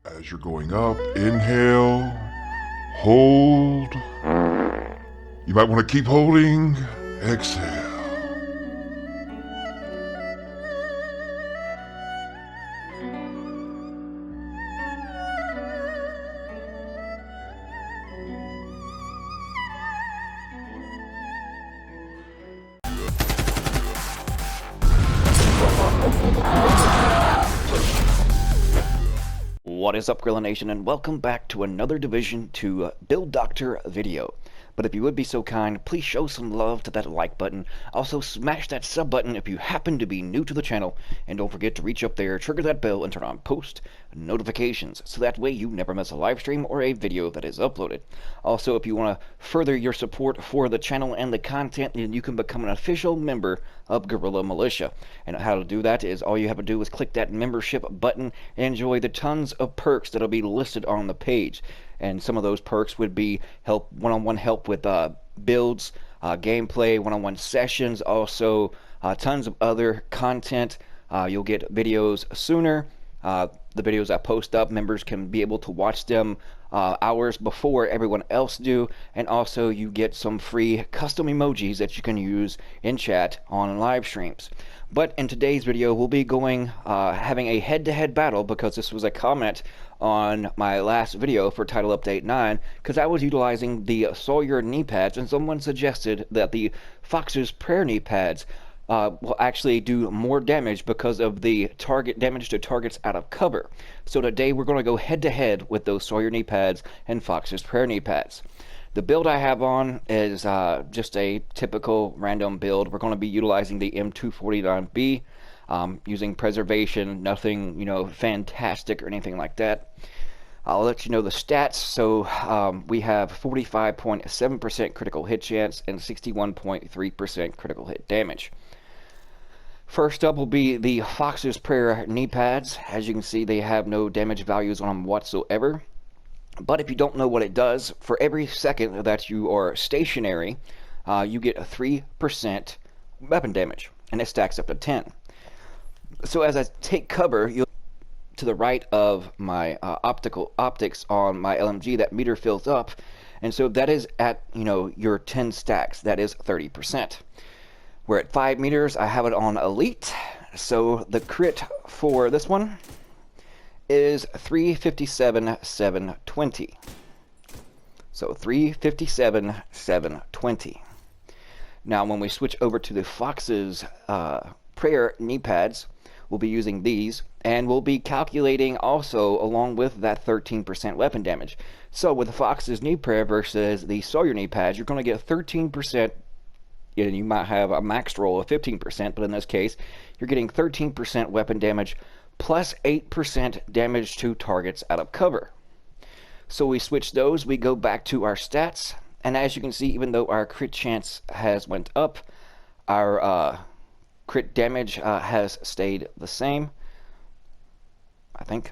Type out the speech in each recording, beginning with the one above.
As you're going up, inhale, hold. You might want to keep holding. Exhale. What is up, Gorilla Nation, and welcome back to another Division 2 Build Doctor video. But if you would be so kind, please show some love to that like button. Also, smash that sub button if you happen to be new to the channel. And don't forget to reach up there, trigger that bell, and turn on post notifications. So that way you never miss a live stream or a video that is uploaded. Also, if you want to further your support for the channel and the content, then you can become an official member of Gorilla Militia. And how to do that is all you have to do is click that membership button and enjoy the tons of perks that'll be listed on the page. And some of those perks would be one-on-one help with builds, gameplay, one-on-one sessions, also tons of other content. You'll get videos sooner. The videos I post up, members can be able to watch them hours before everyone else do, and also you get some free custom emojis that you can use in chat on live streams. But in today's video, we'll be having a head-to-head battle, because this was a comment on my last video for Title Update 9, because I was utilizing the Sawyer knee pads, and someone suggested that the Fox's Prayer knee pads will actually do more damage because of the target damage to targets out of cover. So today we're going to go head-to-head with those Sawyer knee pads and Fox's Prayer knee pads. The build I have on is just a typical random build. We're going to be utilizing the M249B, using preservation, nothing, fantastic or anything like that. I'll let you know the stats. So we have 45.7% critical hit chance and 61.3% critical hit damage. First up will be the Fox's Prayer knee pads. As you can see, they have no damage values on them whatsoever. But if you don't know what it does, for every second that you are stationary, you get a 3% weapon damage, and it stacks up to 10. So as I take cover, you'll to the right of my optics on my LMG, that meter fills up, and so that is at your 10 stacks. That is 30%. We're at 5 meters. I have it on elite, so the crit for this one is 357 720. So 357 720. Now when we switch over to the Fox's Prayer knee pads, we'll be using these, and we'll be calculating also along with that 13% weapon damage. So with the Fox's knee prayer versus the Sawyer knee pads, you're going to get 13%. You might have a max roll of 15%, but in this case, you're getting 13% weapon damage plus 8% damage to targets out of cover. So we switch those, we go back to our stats, and as you can see, even though our crit chance has went up, our crit damage has stayed the same, I think.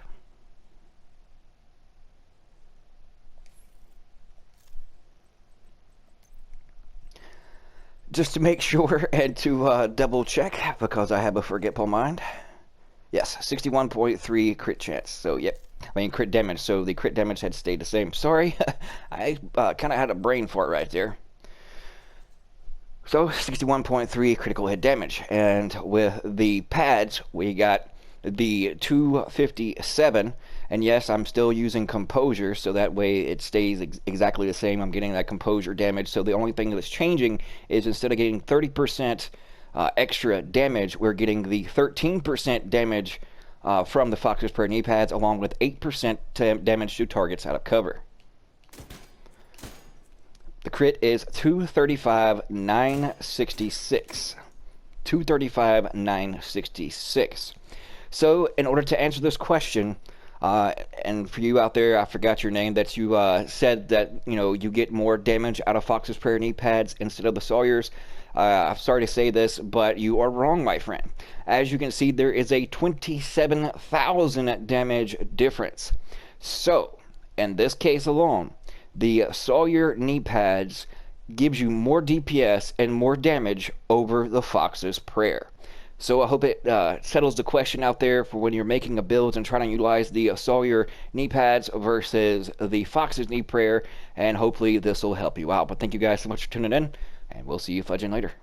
Just to make sure and to double check, because I have a forgetful mind. Yes, 61.3 crit chance. So, yep. Crit damage. So the crit damage had stayed the same. Sorry, I kind of had a brain fart right there. So 61.3 critical hit damage, and with the pads we got the 257, and yes, I'm still using composure, so that way it stays exactly the same. I'm getting that composure damage, so the only thing that's changing is instead of getting 30% extra damage, we're getting the 13% damage from the Fox's Prayer knee pads, along with 8% damage to targets out of cover. The crit is 235 966. 235 966. So in order to answer this question, and for you out there, I forgot your name, that you said that you get more damage out of Fox's Prayer knee pads instead of the Sawyers. I'm sorry to say this, but you are wrong, my friend. As you can see, there is a 27,000 damage difference. So in this case alone, the Sawyer knee pads gives you more DPS and more damage over the Fox's Prayer. So I hope it settles the question out there for when you're making a build and trying to utilize the Sawyer knee pads versus the Fox's knee prayer, and hopefully this will help you out. But thank you guys so much for tuning in, and we'll see you fudging later.